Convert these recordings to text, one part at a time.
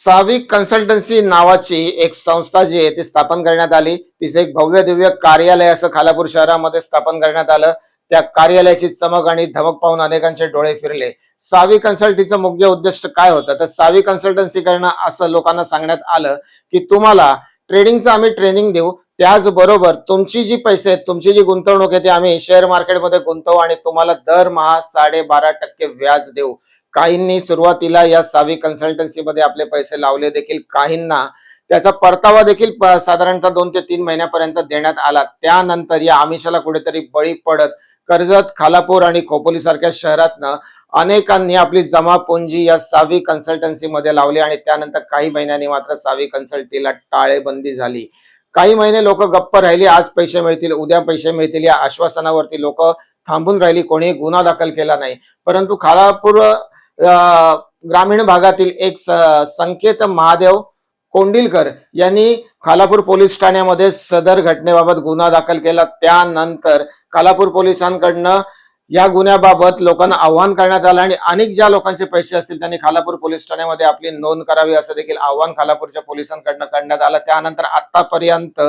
सावी consultancy नावाची एक संस्था जी आहे ती स्थापन करण्यात आली। तिचे एक भव्य दिव्य कार्यालय असं खालापूर शहरामध्ये स्थापन करण्यात आलं। त्या कार्यालयाची चमक आणि धमक पाहून अनेकांचे डोळे फिरले। सावी कन्सल्टन्सीचं मुख्य उद्दिष्ट काय होतं तर सावी कन्सल्टन्सी करणं असं लोकांना सांगण्यात आलं की तुम्हाला ट्रेडिंगचं आम्ही ट्रेनिंग देऊ, त्याचबरोबर तुमची जी पैसे आहेत, तुमची जी गुंतवणूक आहे ती आम्ही शेअर मार्केटमध्ये गुंतवू आणि तुम्हाला दरमहा 12.5% व्याज देऊ। काहींनी सुरुवातीला या सावी कन्सल्टन्सी मध्ये आपले पैसे लावले देखील, काहींना त्याचा परतावा देखील साधारणतः 2 ते 3 महिन्यापर्यंत देण्यात आला। त्यानंतर या आमिषाला कुठेतरी बळी पडत कर्जत, खालापूर आणि खोपोली सारख्या शहरातनं अनेकांनी आपली जमा पुंजी या सावी कन्सल्टन्सी मध्ये लावली आणि त्यानंतर काही महिन्यांनी मात्र सावी कन्सल्टीला टाळेबंदी झाली। काही महिने लोक गप्प राहिली, आज पैसे मिळतील, उद्या पैसे मिळतील या आश्वासनावरती लोक थांबून राहिली, कोणी गुन्हा दाखल केला नाही। परंतु खालापूर ग्रामीण भागातील एक संकेत महादेव कोंडिलकर यांनी खालापूर पोलीस ठाण्यामध्ये सदर घटनेबाबत गुन्हा दाखल केला। त्यानंतर खालापूर पोलिसांकडनं या गुन्ह्याबाबत लोकांना आव्हान करण्यात आलं आणि अनेक ज्या लोकांचे पैसे असतील त्यांनी खालापूर पोलीस ठाण्यामध्ये आपली नोंद करावी असं देखील आव्हान खालापूरच्या पोलिसांकडनं करण्यात आलं। त्यानंतर आतापर्यंत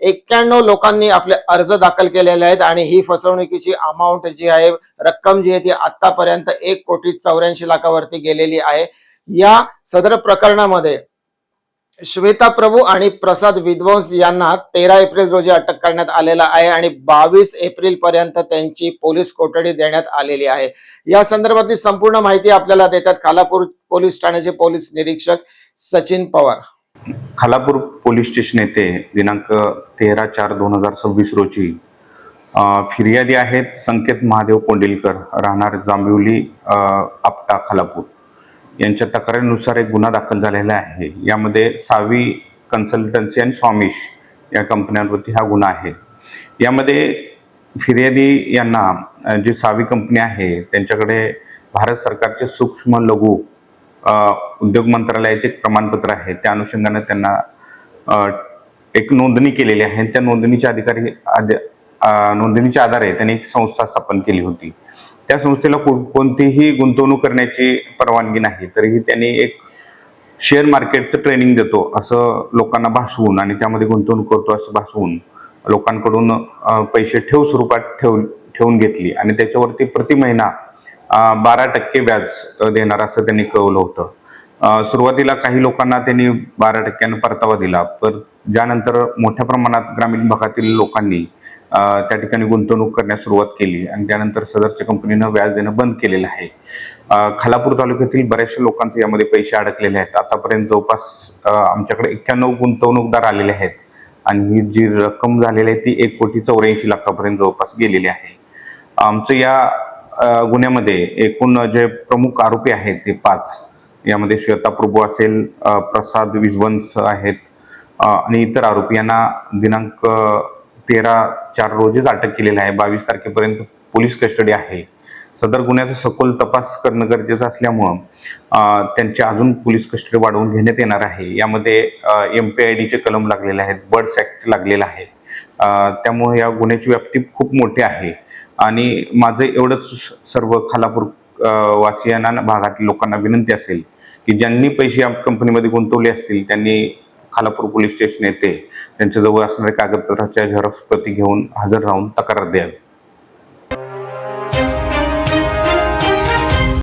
91 लोकांनी आपले अर्ज दाखल केलेले आहेत आणि ही फसवणुकीची अमाऊंट जी आहे, रक्कम जी आहे ती आतापर्यंत 1,84,00,000 गेलेली आहे। या सदर प्रकरणामध्ये श्वेता प्रभू आणि प्रसाद विद्वंस यांना 13 एप्रिल रोजी अटक करण्यात आलेला आहे आणि 22 एप्रिल पर्यंत त्यांची पोलीस कोठडी देण्यात आलेली आहे। या संदर्भातली संपूर्ण माहिती आपल्याला देतात खालापूर पोलीस ठाण्याचे पोलीस निरीक्षक सचिन पवार। खालापूर पोलीस स्टेशन येथे दिनांक 13/4/2026 रोजी फिर्यादी आहेत संकेत महादेव कोंडिलकर, राहणार जांभिवली आपटा खालापूर, यांच्या तक्रारीनुसार एक गुन्हा दाखल झालेला आहे। यामध्ये सावी कन्सल्टन्सी आणि स्वामिश या कंपन्यांवरती हा गुन्हा आहे। यामध्ये फिर्यादी यांना जी सावी कंपनी आहे त्यांच्याकडे भारत सरकारचे सूक्ष्म लघु उद्योग मंत्रालयाचे एक प्रमाणपत्र आहे। त्या अनुषंगाने त्यांना एक नोंदणी केलेली आहे। त्या नोंदणीच्या आधारे त्यांनी एक संस्था स्थापन केली होती। त्या संस्थेला कोणतीही गुंतवणूक करण्याची परवानगी नाही, तरीही त्यांनी एक शेअर मार्केटचं ट्रेनिंग देतो असं लोकांना भासवून आणि त्यामध्ये गुंतवणूक करतो असं भासवून लोकांकडून पैसे ठेव स्वरूपात ठेवून घेतली आणि त्याच्यावरती प्रति महिना 12% व्याज देणार असं त्यांनी कळवलं होतं। सुरुवातीला काही लोकांना त्यांनी 12% परतावा दिला, पण ज्यानंतर मोठ्या प्रमाणात ग्रामीण भागातील लोकांनी त्या ठिकाणी गुंतवणूक करण्यास सुरुवात केली आणि त्यानंतर सदरच्या कंपनीनं व्याज देणं बंद केलेलं आहे। खालापूर तालुक्यातील बऱ्याचशा लोकांचे यामध्ये पैसे अडकलेले आहेत। आतापर्यंत जवळपास आमच्याकडे 91 गुंतवणूकदार आलेले आहेत आणि ही जी रक्कम झालेली आहे ती 1,84,00,000 जवळपास गेलेली आहे। आमचं या गुन्ह्यामध्ये एकूण जे प्रमुख आरोपी आहेत ते 5, यामध्ये श्वेता प्रभू असेल, प्रसाद विद्वंस आहेत आणि इतर आरोपी यांना दिनांक 13/4 रोजीच अटक केलेली आहे। 22 तारखेपर्यंत पोलीस कस्टडी आहे। सदर गुन्ह्याचा सखोल तपास करणं गरजेचं असल्यामुळं त्यांची अजून पोलीस कस्टडी वाढवून घेण्यात येणार आहे। यामध्ये MPIDचे कलम लागलेले आहेत, बर्ड्स ऍक्ट लागलेला आहे। त्यामुळे या गुन्ह्याची व्याप्ती खूप मोठी आहे आणि माझं एवढंच सर्व खालापूर वासियांना, भागातील लोकांना विनंती असेल की ज्यांनी पैसे या कंपनीमध्ये गुंतवले असतील त्यांनी खालापूर पोलीस स्टेशन येथे त्यांच्याजवळ असणाऱ्या कागदपत्राच्या झेरॉक्स प्रती घेऊन हजर राहून तक्रार द्यावी।